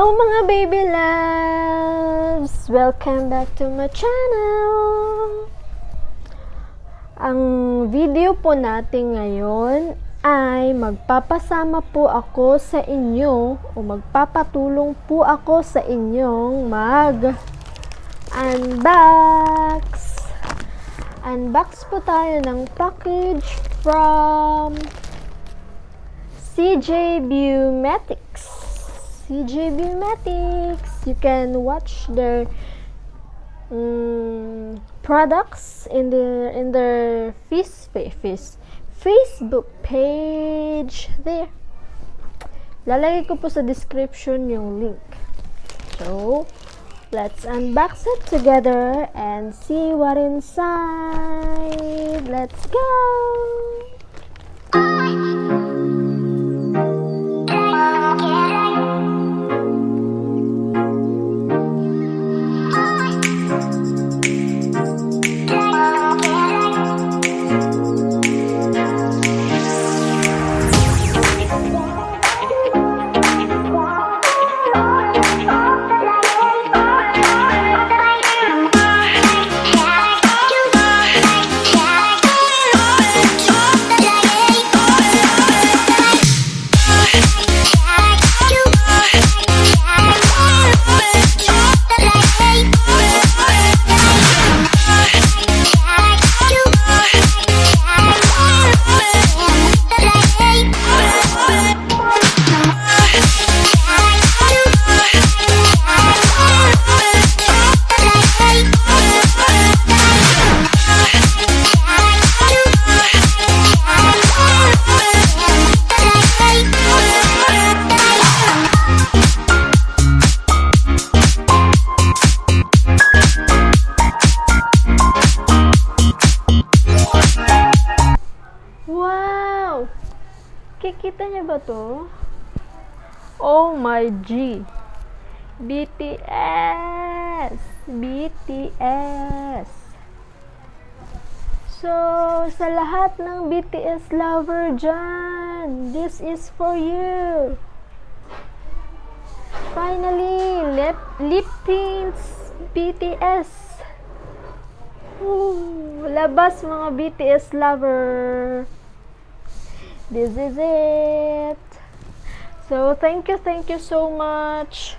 Hello mga baby loves! Welcome back to my channel! Ang video po natin ngayon ay magpapasama po ako sa inyo o magpapatulong po ako sa inyong mag-unbox. Unbox po tayo ng package from BeauMetics. BeauMetics. You can watch their products in their Facebook page there. Lalagay ko po sa description yung link. So, let's unbox it together and see what inside. Let's go! Kikita niya ba to? Oh my G! BTS! BTS! So, sa lahat ng BTS lover dyan, this is for you! Finally, lip tints BTS! Labas mga BTS lover! This is it. So thank you so much.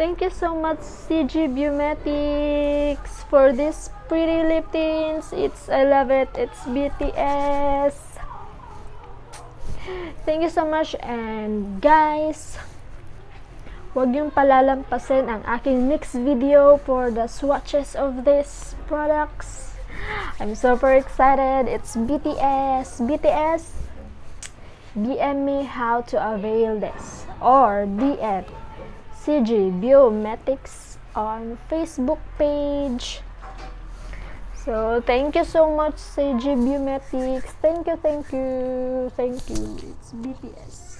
Thank you so much BeauMetics for this pretty lip tints. I love it. It's BTS. Thank you so much, and guys, huwag yung palalampasin ang aking next video for the swatches of these products. I'm super excited. It's BTS. DM me how to avail this, or DM CG BeauMetics on Facebook page. So thank you so much CG BeauMetics. Thank you. It's BTS.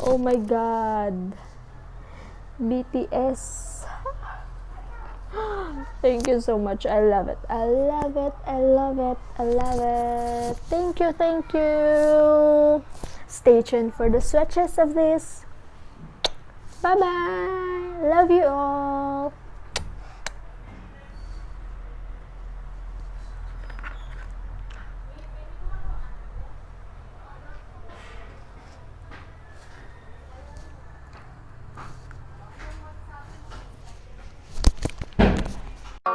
Oh my god, BTS. Thank you so much. I love it. Thank you. Stay tuned for the swatches of this. Bye bye. Love you all.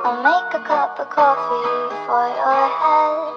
I'll make a cup of coffee for your head.